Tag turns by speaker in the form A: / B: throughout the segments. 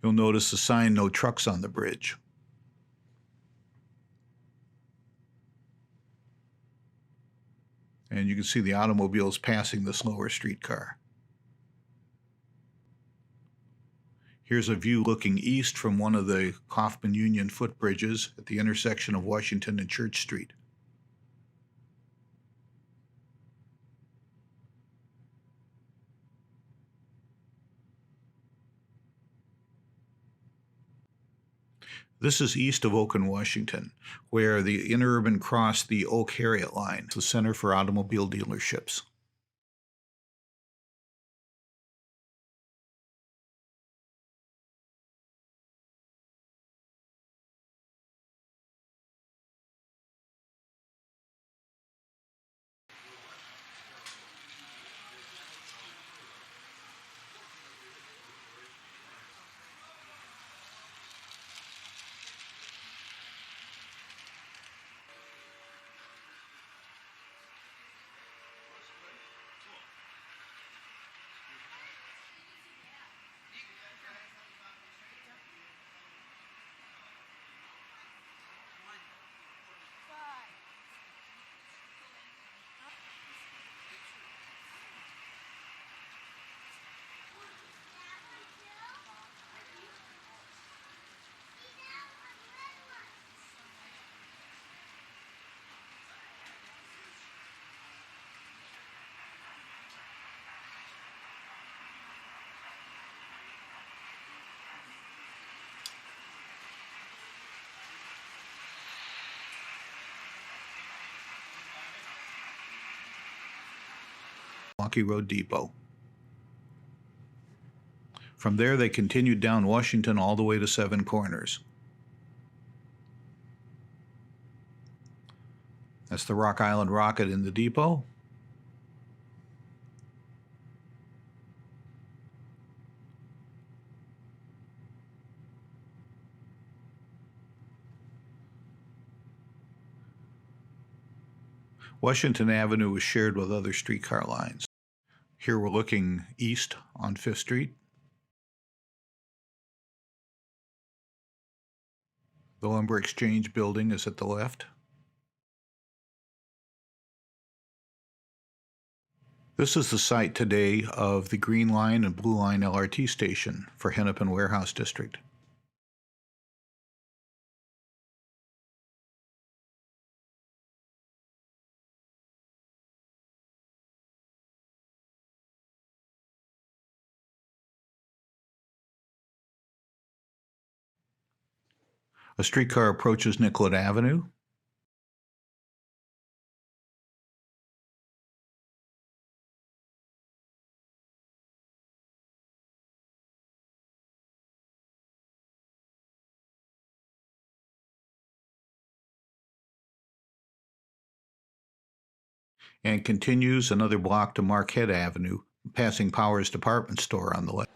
A: You'll notice the sign, "No trucks on the bridge." And you can see the automobiles passing the slower streetcar. Here's a view looking east from one of the Kaufman Union footbridges at the intersection of Washington and Church Street. This is east of Oak and Washington, where the interurban crossed the Oak-Harriet line, the center for automobile dealerships. Milwaukee Road Depot. From there, they continued down Washington all the way to Seven Corners. That's the Rock Island Rocket in the depot. Washington Avenue is shared with other streetcar lines. Here we're looking east on 5th Street. The Lumber Exchange building is at the left. This is the site today of the Green Line and Blue Line LRT station for Hennepin Warehouse District. A streetcar approaches Nicollet Avenue. And continues another block to Marquette Avenue, passing Powers Department Store on the left.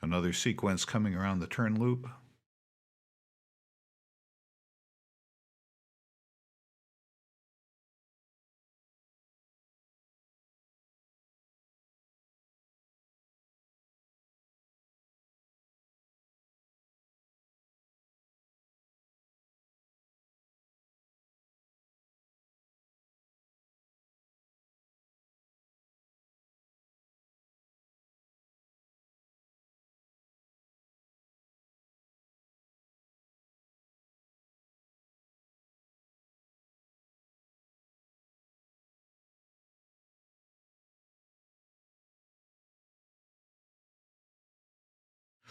A: Another sequence coming around the turn loop.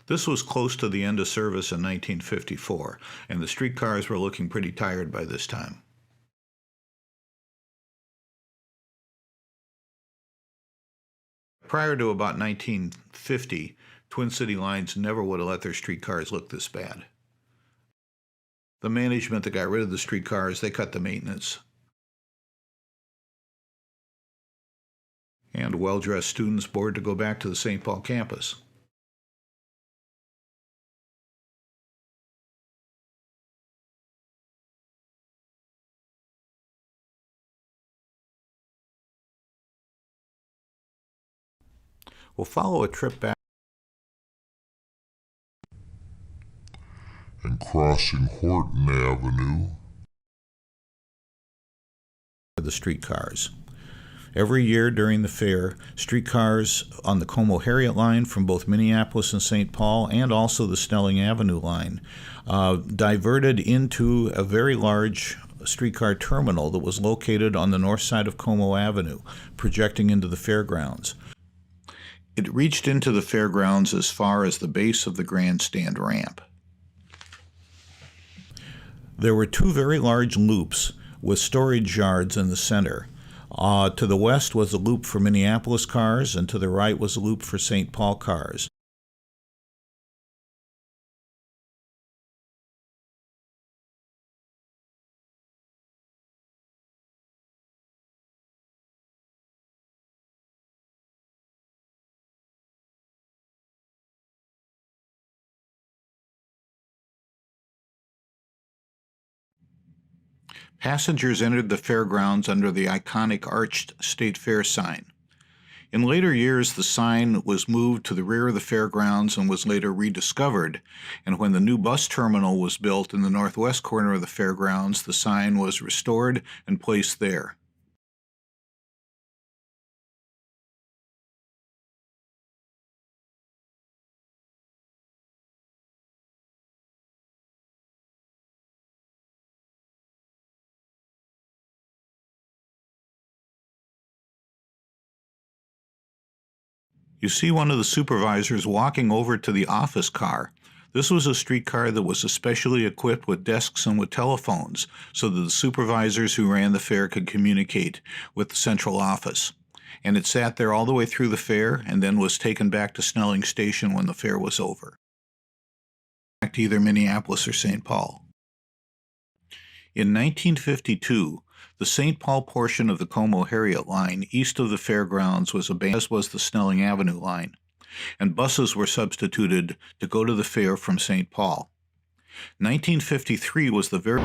A: This was close to the end of service in 1954, and the streetcars were looking pretty tired by this time. Prior to about 1950, Twin City Lines never would have let their streetcars look this bad. The management that got rid of the streetcars, they cut the maintenance. And well-dressed students bored to go back to the St. Paul campus. We'll follow a trip back
B: and crossing Horton Avenue.
A: The streetcars. Every year during the fair, streetcars on the Como-Harriet line from both Minneapolis and St. Paul, and also the Snelling Avenue line, diverted into a very large streetcar terminal that was located on the north side of Como Avenue, projecting into the fairgrounds. It reached into the fairgrounds as far as the base of the grandstand ramp. There were two very large loops with storage yards in the center. To the west was a loop for Minneapolis cars, and to the right was a loop for St. Paul cars. Passengers entered the fairgrounds under the iconic arched State Fair sign. In later years, the sign was moved to the rear of the fairgrounds and was later rediscovered, and when the new bus terminal was built in the northwest corner of the fairgrounds, the sign was restored and placed there. You see one of the supervisors walking over to the office car. This was a streetcar that was especially equipped with desks and with telephones, so that the supervisors who ran the fair could communicate with the central office. And it sat there all the way through the fair, and then was taken back to Snelling Station when the fair was over. Back to either Minneapolis or St. Paul. In 1952, the St. Paul portion of the Como-Harriet line east of the fairgrounds was abandoned, as was the Snelling Avenue line, and buses were substituted to go to the fair from St. Paul. 1953 was the very